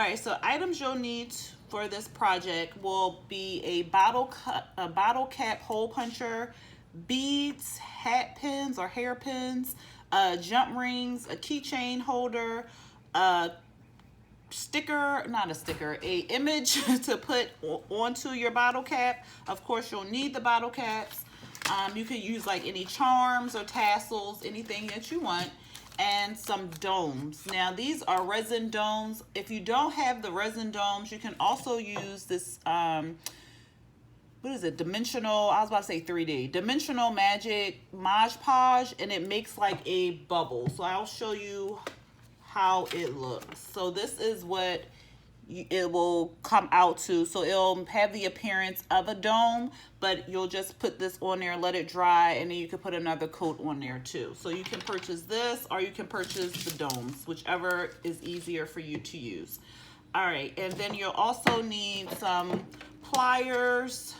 right, so items you'll need for this project will be a bottle cap hole puncher, beads, hat pins or hair pins, jump rings, a keychain holder, a sticker, not a sticker, a image to put onto your bottle cap. Of course, you'll need the bottle caps. You can use like any charms or tassels, anything that you want, and some domes. Now these are resin domes. If you don't have the resin domes, you can also use this what is it, dimensional, I was about to say 3D, dimensional magic Mod Podge, and it makes like a bubble. So I'll show you how it looks. So this is what it will come out to. So it'll have the appearance of a dome, but you'll just put this on there, let it dry, and then you can put another coat on there too. So you can purchase this or you can purchase the domes, whichever is easier for you to use. All right, and then you'll also need some pliers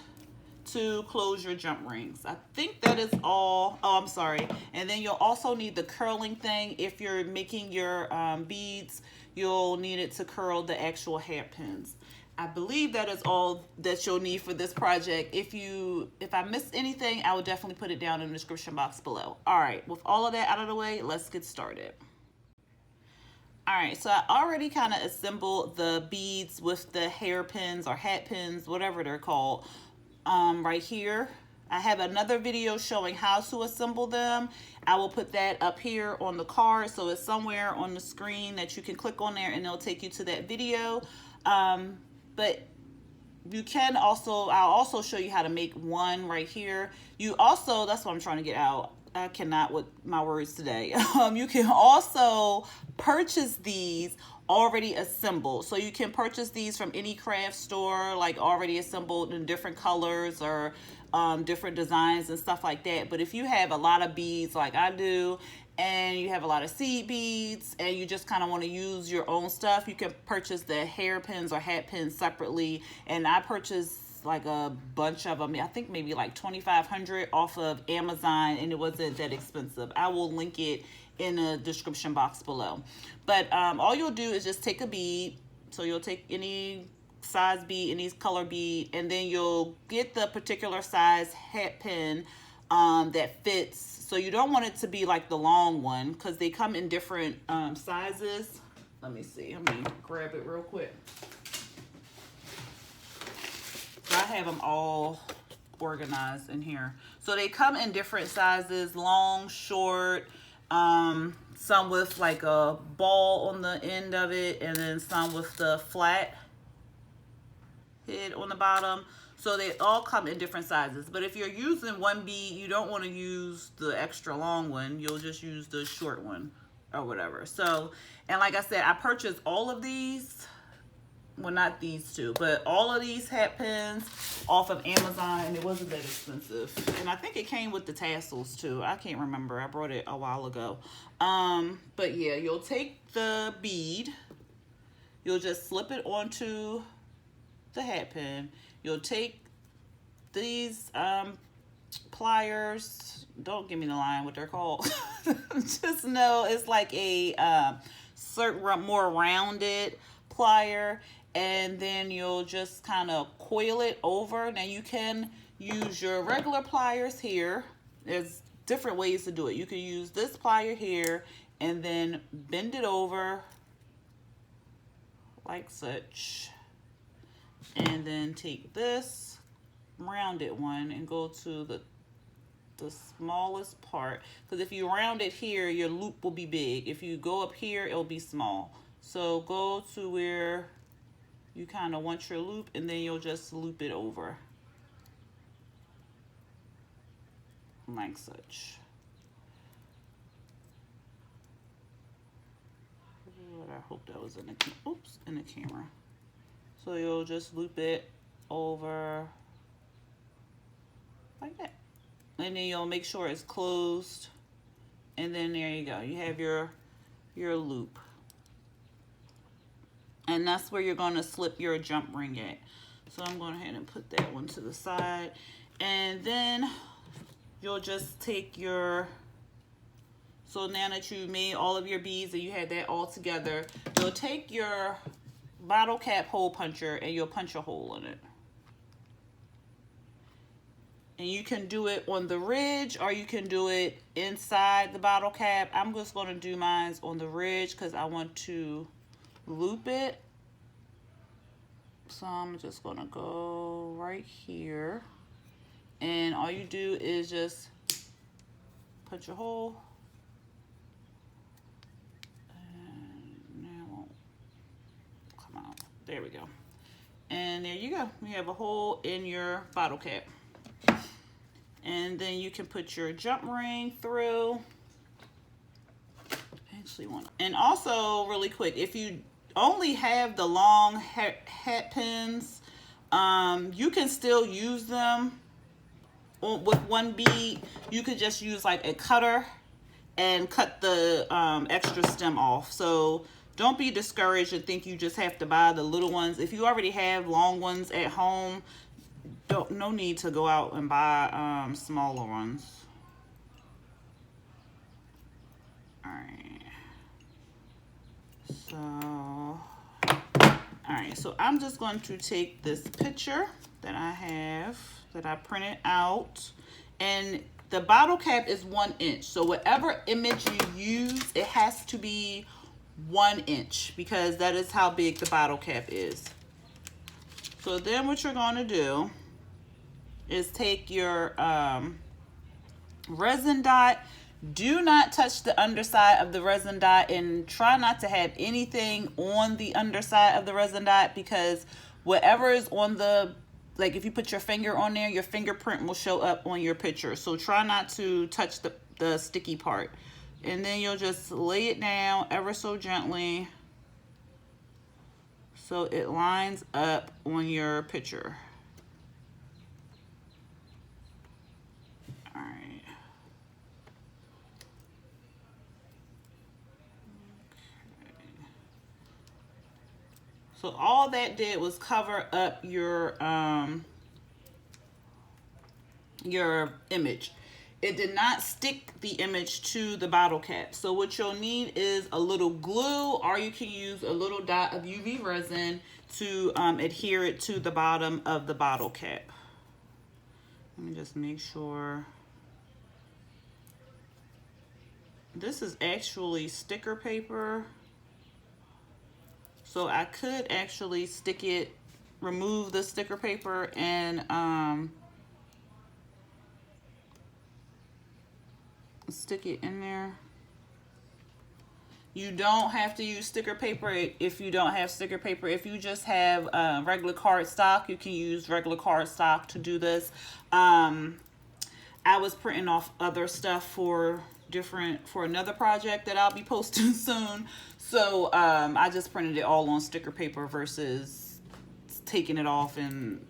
to close your jump rings. I think that is all. Oh, I'm sorry. And then you'll also need the curling thing. If you're making your beads, you'll need it to curl the actual hairpins. I believe that is all that you'll need for this project. If I missed anything, I will definitely put it down in the description box below. All right, with all of that out of the way, let's get started. All right, so I already kind of assembled the beads with the hairpins or hat pins, whatever they're called. Right here. I have another video showing how to assemble them. I will put that up here on the card, so it's somewhere on the screen that you can click on there and it'll take you to that video. But you can also, I'll also show you how to make one right here. You also, that's what I'm trying to get out. I cannot with my words today. You can also purchase these already assembled. So you can purchase these from any craft store, like already assembled in different colors or different designs and stuff like that. But if you have a lot of beads like I do, and you have a lot of seed beads and you just kind of want to use your own stuff, you can purchase the hairpins or hat pins separately. And I purchased like a bunch of them. I think maybe like 2,500 off of Amazon, and it wasn't that expensive. I will link it in the description box below. But all you'll do is just take a bead. So you'll take any size bead, any color bead, and then you'll get the particular size hat pin that fits. So you don't want it to be like the long one because they come in different sizes. Let me see. Let me grab it real quick. I have them all organized in here. So they come in different sizes, long, short, some with like a ball on the end of it, and then some with the flat head on the bottom. So they all come in different sizes. But if you're using one bead, you don't want to use the extra long one. You'll just use the short one or whatever. So, and like I said, I purchased all of these. Well, not these two, but all of these hat pins off of Amazon, and it wasn't that expensive. And I think it came with the tassels too. I can't remember. I brought it a while ago. But yeah, you'll take the bead. You'll just slip it onto the hat pin. You'll take these pliers. Don't give me the line what they're called. Just know it's like a certain more rounded plier. And then you'll just kind of coil it over. Now you can use your regular pliers here. There's different ways to do it. You can use this plier here and then bend it over like such. And then take this rounded one and go to the smallest part. Because if you round it here, your loop will be big. If you go up here, it'll be small. So go to where you kind of want your loop, and then you'll just loop it over like such. I hope that was in the camera. So you'll just loop it over like that, and then you'll make sure it's closed, and then there you go. You have your loop. And that's where you're going to slip your jump ring at. So I'm going ahead and put that one to the side. And then you'll just take your, so now that you made all of your beads and you had that all together, you'll take your bottle cap hole puncher, and you'll punch a hole in it. And you can do it on the ridge, or you can do it inside the bottle cap. I'm just going to do mine on the ridge because I want to loop it. So I'm just going to go right here. And all you do is just punch a hole. And now it won't come out. There we go. And there you go. You have a hole in your bottle cap. And then you can put your jump ring through. Actually, and also really quick, if you only have the long hat pins, you can still use them with one bead. You could just use like a cutter and cut the extra stem off. So don't be discouraged and think you just have to buy the little ones. If you already have long ones at home, no need to go out and buy smaller ones. All right, so I'm just going to take this picture that I have, that I printed out, and the bottle cap is 1 inch. So whatever image you use, it has to be 1 inch because that is how big the bottle cap is. So then what you're going to do is take your resin dot. Do not touch the underside of the resin dot, and try not to have anything on the underside of the resin dot, because whatever is on the, like if you put your finger on there, your fingerprint will show up on your picture. So try not to touch the sticky part. And then you'll just lay it down ever so gently so it lines up on your picture. All right. So all that did was cover up your image. It did not stick the image to the bottle cap. So what you'll need is a little glue, or you can use a little dot of UV resin to adhere it to the bottom of the bottle cap. Let me just make sure. This is actually sticker paper. So I could actually stick it, remove the sticker paper, and stick it in there. You don't have to use sticker paper if you don't have sticker paper. If you just have regular cardstock, you can use regular cardstock to do this. I was printing off other stuff for another project that I'll be posting soon. So I just printed it all on sticker paper versus taking it off, and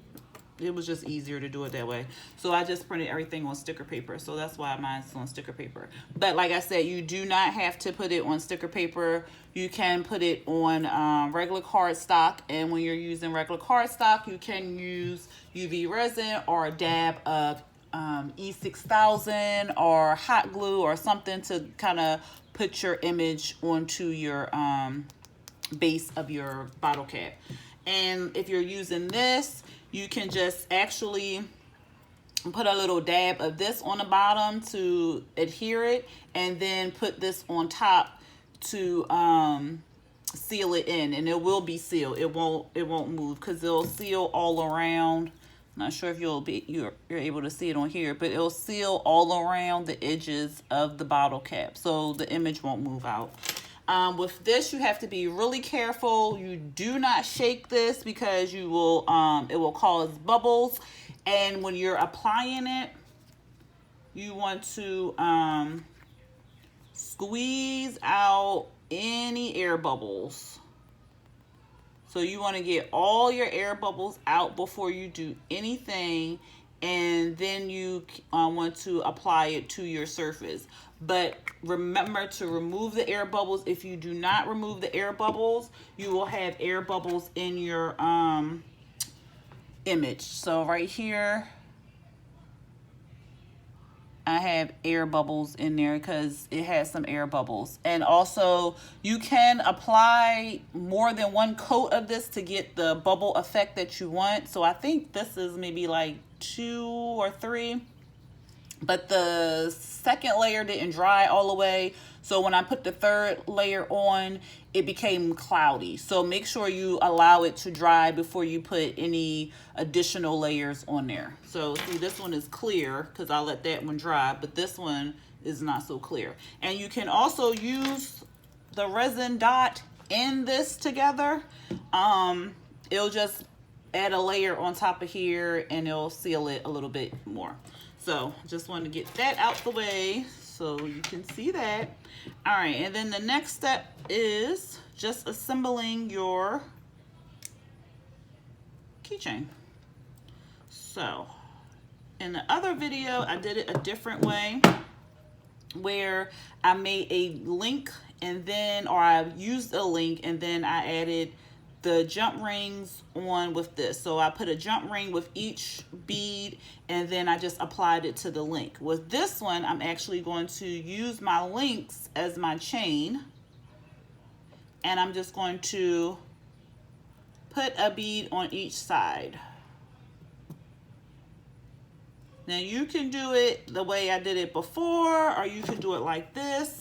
it was just easier to do it that way. So I just printed everything on sticker paper. So that's why mine's on sticker paper. But like I said, you do not have to put it on sticker paper. You can put it on regular cardstock. And when you're using regular cardstock, you can use UV resin or a dab of E6000 or hot glue or something to kind of put your image onto your base of your bottle cap. And if you're using this, you can just actually put a little dab of this on the bottom to adhere it, and then put this on top to seal it in, and it will be sealed. It won't move because it'll seal all around. Not sure if you're able to see it on here, but it'll seal all around the edges of the bottle cap, so the image won't move out. With this, you have to be really careful. You do not shake this because you will it will cause bubbles, and when you're applying it, you want to squeeze out any air bubbles. So you want to get all your air bubbles out before you do anything, and then you want to apply it to your surface. But remember to remove the air bubbles. If you do not remove the air bubbles, you will have air bubbles in your image. So right here, I have air bubbles in there because it has some air bubbles. And also you can apply more than one coat of this to get the bubble effect that you want. So I think this is maybe like 2 or 3. But the second layer didn't dry all the way. So when I put the third layer on, it became cloudy. So make sure you allow it to dry before you put any additional layers on there. So see, this one is clear because I let that one dry, but this one is not so clear. And you can also use the resin dot in this together. It'll just add a layer on top of here and it'll seal it a little bit more. So just wanted to get that out the way so you can see that. All right, and then the next step is just assembling your keychain. So in the other video, I did it a different way where I made a link and then, or I used a link and then I added the jump rings on with this. So I put a jump ring with each bead and then I just applied it to the link. With this one, I'm actually going to use my links as my chain, and I'm just going to put a bead on each side. Now you can do it the way I did it before, or you can do it like this.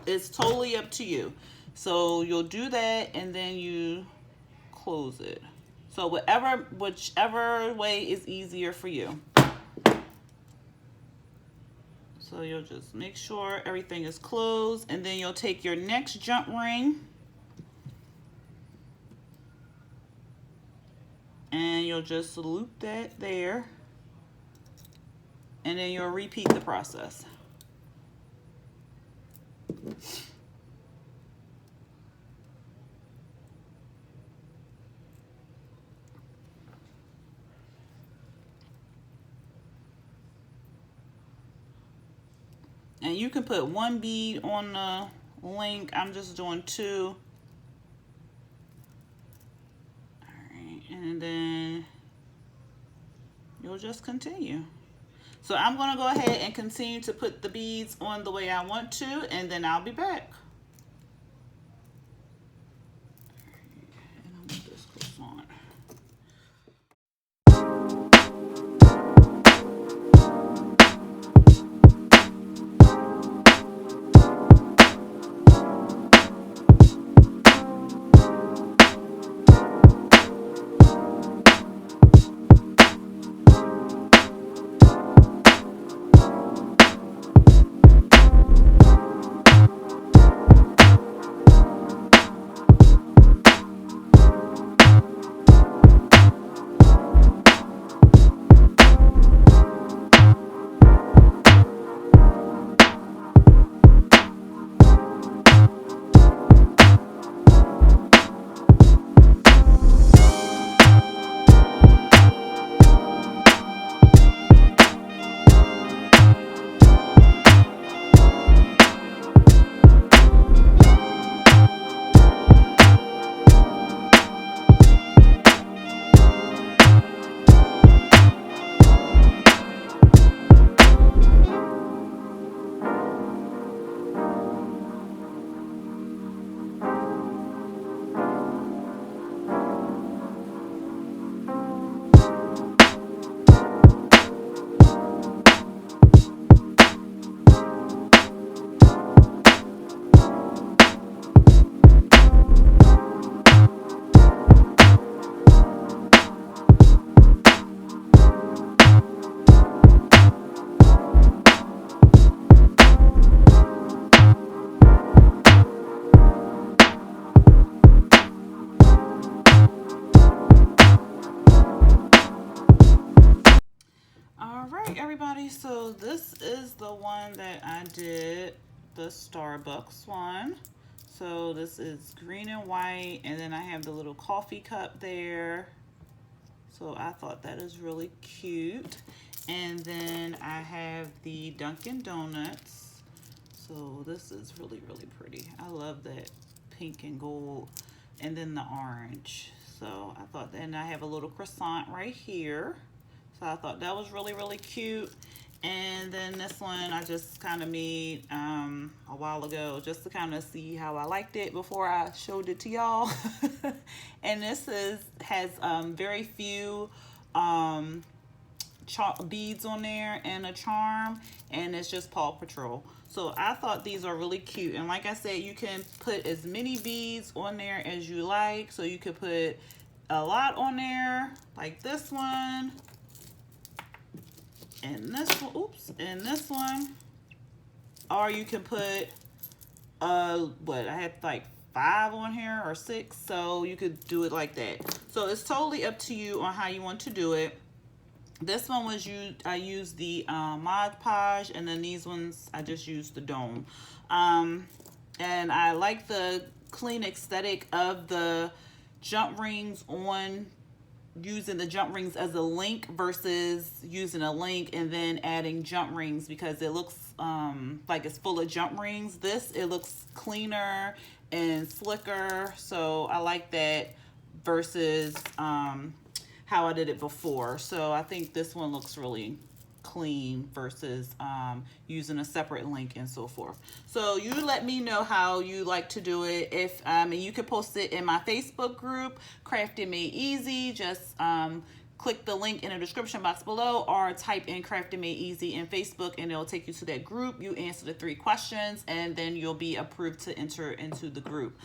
It's totally up to you. So you'll do that and then you close it. So whichever way is easier for you. So you'll just make sure everything is closed, and then you'll take your next jump ring and you'll just loop that there, and then you'll repeat the process. And you can put 1 bead on the link. I'm just doing 2. All right, and then you'll just continue. So I'm going to go ahead and continue to put the beads on the way I want to, and then I'll be back. And I'll put this close on. Everybody, so this is the one that I did, the Starbucks one. So this is green and white, and then I have the little coffee cup there. So I thought that is really cute. And then I have the Dunkin' Donuts. So this is really, really pretty. I love that pink and gold, and then the orange. So I thought, and I have a little croissant right here. So I thought that was really, really cute. And then this one I just kind of made a while ago just to kind of see how I liked it before I showed it to y'all. And this has very few beads on there and a charm, and it's just Paw Patrol. So I thought these are really cute, and like I said, you can put as many beads on there as you like. So you could put a lot on there, like this one, and this one, oops, and this one. Or you can put what, I had like 5 on here or 6, so you could do it like that. So it's totally up to you on how you want to do it. This one was I used the Mod Podge, and then these ones I just used the dome. And I like the clean aesthetic of the jump rings on using the jump rings as a link versus using a link and then adding jump rings, because it looks like it's full of jump rings. It looks cleaner and slicker, so I like that versus how I did it before. So I think this one looks really clean versus using a separate link and so forth. So you let me know how you like to do it. If and you can post it in my Facebook group, Crafted Made Easy. Just click the link in the description box below, or type in Crafted Made Easy in Facebook, and it'll take you to that group. You answer the 3 questions, and then you'll be approved to enter into the group.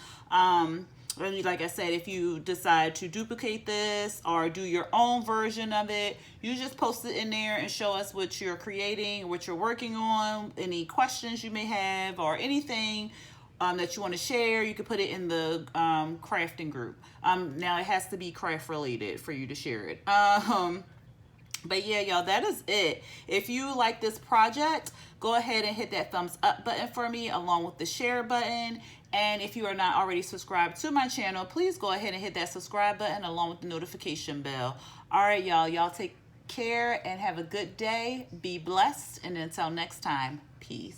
And like I said, if you decide to duplicate this or do your own version of it, you just post it in there and show us what you're creating, what you're working on, any questions you may have, or anything that you want to share. You can put it in the crafting group. Now it has to be craft related for you to share it. But yeah, y'all, that is it. If you like this project, go ahead and hit that thumbs up button for me, along with the share button. And if you are not already subscribed to my channel, please go ahead and hit that subscribe button along with the notification bell. All right, y'all take care and have a good day. Be blessed. And until next time, peace.